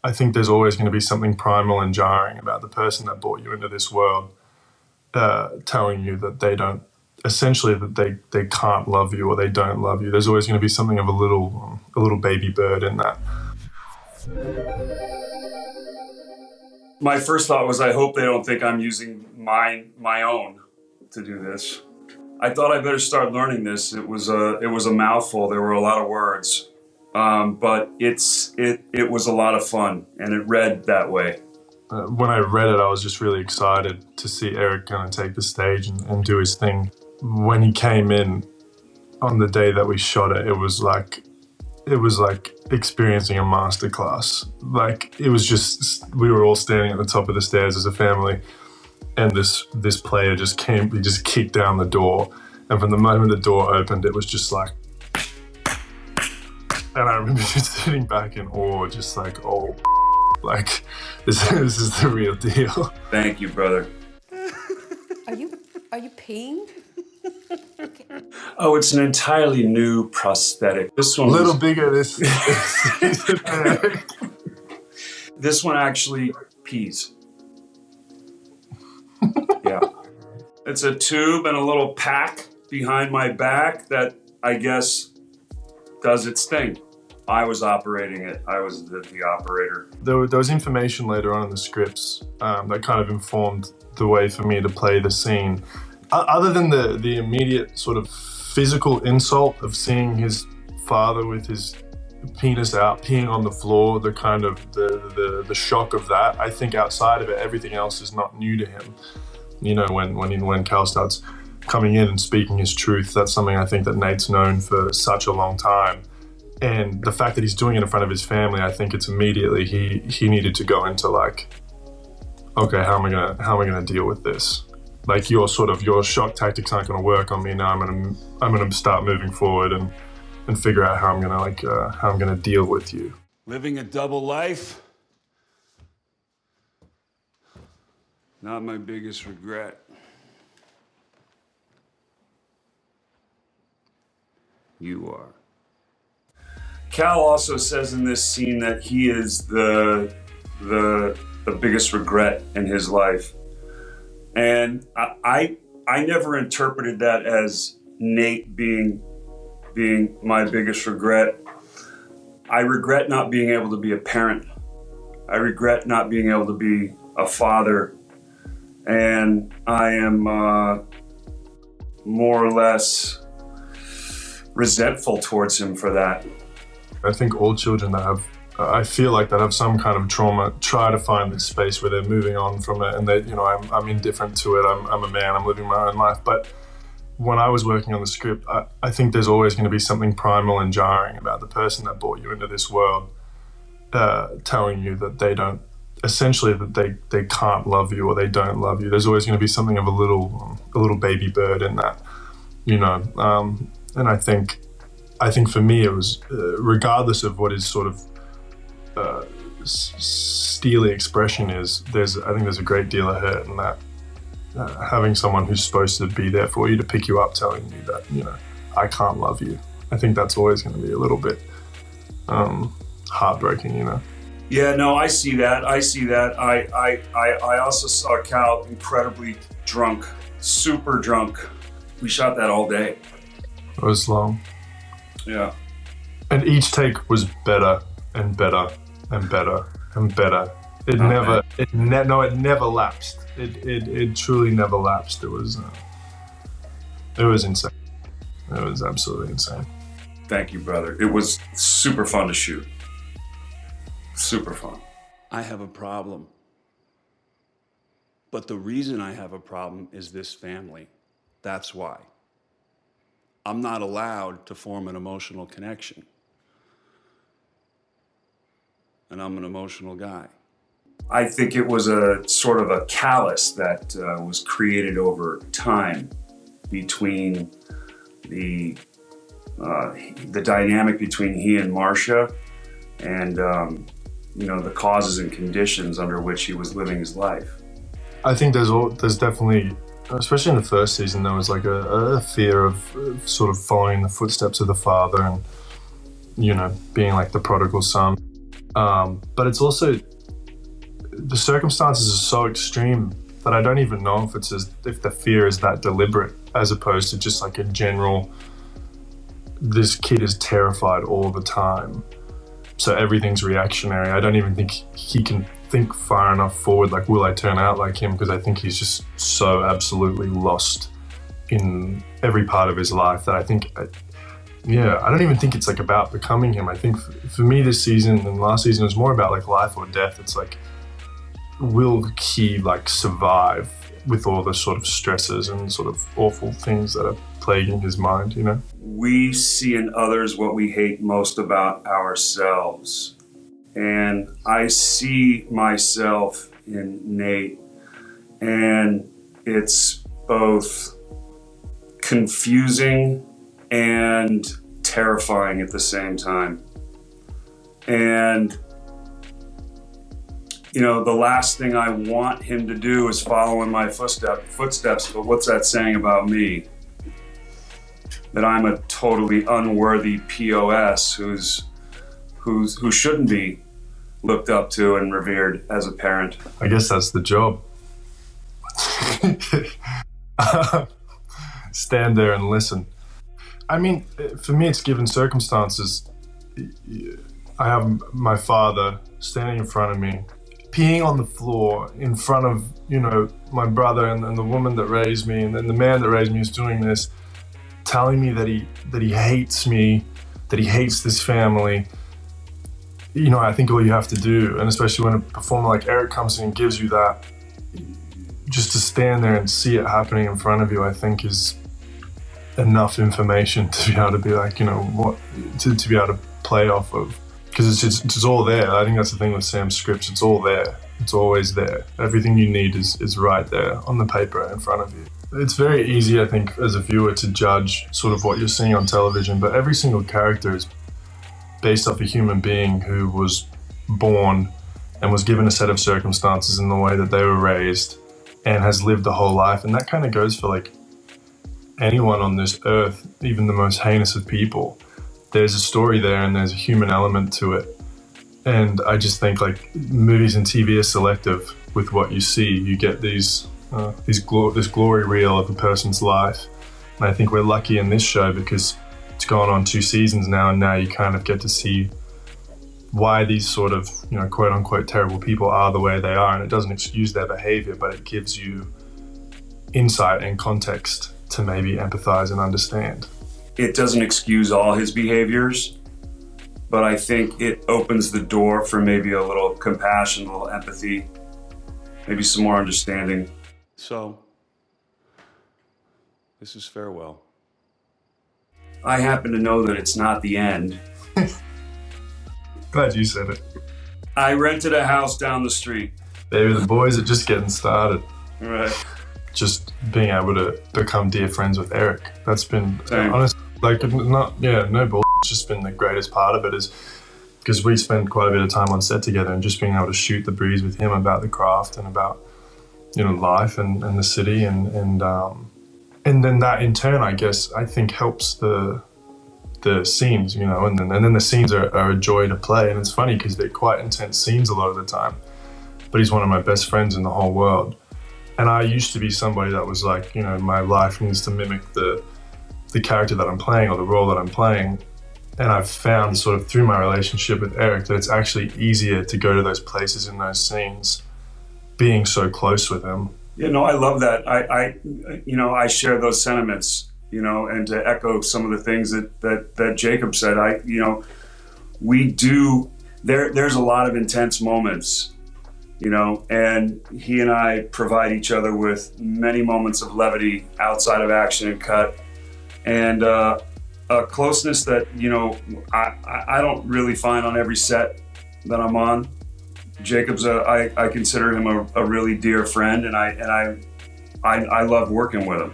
I think there's always going to be something primal and jarring about the person that brought you into this world, telling you that they don't, essentially that they can't love you or they don't love you. There's always going to be something of a little baby bird in that. My first thought was, I hope they don't think I'm using my own to do this. I thought I better start learning this. It was a mouthful. There were a lot of words, but it was a lot of fun, and it read that way. When I read it, I was just really excited to see Eric kind of take the stage and do his thing. When he came in on the day that we shot it, it was like experiencing a masterclass. Like, it was just, we were all standing at the top of the stairs as a family, and this player just came, he just kicked down the door, and from the moment the door opened, it was just like, and I remember just sitting back in awe, just like, oh, like, this is the real deal. Thank you, brother. Are you peeing? Okay. Oh, it's an entirely new prosthetic. This one a little bigger this season. This one actually pees. Yeah. It's a tube and a little pack behind my back that I guess does its thing. I was operating it. I was the operator. There was information later on in the scripts that kind of informed the way for me to play the scene. Other than the immediate sort of physical insult of seeing his father with his penis out, peeing on the floor, the kind of the shock of that, I think outside of it, everything else is not new to him. You know, when Cal starts coming in and speaking his truth, that's something I think that Nate's known for such a long time. And the fact that he's doing it in front of his family, I think it's immediately he needed to go into like, okay, how am I gonna deal with this? Like, your shock tactics aren't gonna work on me now. I'm gonna start moving forward and figure out how I'm gonna deal with you. Living a double life, not my biggest regret. You are. Cal also says in this scene that he is the biggest regret in his life. And I never interpreted that as Nate being my biggest regret. I regret not being able to be a parent. I regret not being able to be a father. And I am more or less resentful towards him for that. I think all children that have some kind of trauma try to find this space where they're moving on from it, and I'm indifferent to it. I'm a man, I'm living my own life. But when I was working on the script, I think there's always going to be something primal and jarring about the person that brought you into this world, telling you that they don't, essentially that they can't love you or they don't love you. There's always going to be something of a little baby bird in that, you know. And I think for me it was, regardless of what his sort of steely expression is, I think there's a great deal of hurt in that. Having someone who's supposed to be there for you to pick you up, telling you that, you know, I can't love you. I think that's always going to be a little bit heartbreaking, you know. Yeah, no, I see that. I also saw Cal incredibly drunk, super drunk. We shot that all day. It was long. Yeah. And each take was better and better and better and better. It never lapsed. It truly never lapsed. It was insane. It was absolutely insane. Thank you, brother. It was super fun to shoot. Super fun. I have a problem. But the reason I have a problem is this family. That's why. I'm not allowed to form an emotional connection. And I'm an emotional guy. I think it was a sort of a callus that was created over time between the dynamic between he and Marcia, and the causes and conditions under which he was living his life. I think there's definitely, especially in the first season, there was like a fear of sort of following the footsteps of the father and, you know, being like the prodigal son. But it's also, the circumstances are so extreme that I don't even know if the fear is that deliberate, as opposed to just like a general, this kid is terrified all the time, so everything's reactionary. I don't even think he can think far enough forward, like, will I turn out like him? Because I think he's just so absolutely lost in every part of his life that I think, I don't even think it's like about becoming him. I think for me this season and last season was more about like life or death. It's like, will he like survive with all the sort of stresses and sort of awful things that are plaguing his mind, you know? We see in others what we hate most about ourselves. And I see myself in Nate, and it's both confusing and terrifying at the same time. And you know, the last thing I want him to do is follow in my footsteps, but what's that saying about me? That I'm a totally unworthy POS who shouldn't be looked up to and revered as a parent. I guess that's the job. Stand there and listen. I mean, for me, it's given circumstances. I have my father standing in front of me, peeing on the floor in front of, you know, my brother and the woman that raised me, and then the man that raised me is doing this, telling me that he hates me, that he hates this family. You know, I think all you have to do, and especially when a performer like Eric comes in and gives you that, just to stand there and see it happening in front of you, I think is enough information to be able to be like, you know, what to be able to play off of. Because it's all there. I think that's the thing with Sam's scripts. It's all there. It's always there. Everything you need is right there on the paper in front of you. It's very easy, I think, as a viewer to judge sort of what you're seeing on television, but every single character is based off a human being who was born and was given a set of circumstances in the way that they were raised and has lived a whole life. And that kind of goes for like anyone on this earth, even the most heinous of people. There's a story there and there's a human element to it. And I just think like movies and TV are selective with what you see. You get this glory reel of a person's life. And I think we're lucky in this show because it's gone on 2 seasons now, and now you kind of get to see why these sort of, you know, quote unquote terrible people are the way they are. And it doesn't excuse their behavior, but it gives you insight and context to maybe empathize and understand. It doesn't excuse all his behaviors, but I think it opens the door for maybe a little compassion, a little empathy, maybe some more understanding. So, this is farewell. I happen to know that it's not the end. Glad you said it. I rented a house down the street. Baby, the boys are just getting started. Right. Just being able to become dear friends with Eric. That's been, Same. honestly, like, no bull. It's just been the greatest part of it is because we spend quite a bit of time on set together, and just being able to shoot the breeze with him about the craft and about, you know, life and the city and then that in turn, I guess, I think helps the scenes, you know, and then the scenes are a joy to play. And it's funny because they're quite intense scenes a lot of the time, but he's one of my best friends in the whole world. And I used to be somebody that was like, you know, my life needs to mimic the character that I'm playing or the role that I'm playing. And I've found sort of through my relationship with Eric that it's actually easier to go to those places in those scenes, being so close with him. You know, I love that. I share those sentiments, you know, and to echo some of the things that Jacob said, there's a lot of intense moments, you know, and he and I provide each other with many moments of levity outside of action and cut, and a closeness that, you know, I don't really find on every set that I'm on. Jacob's I consider him a really dear friend, and I love working with him.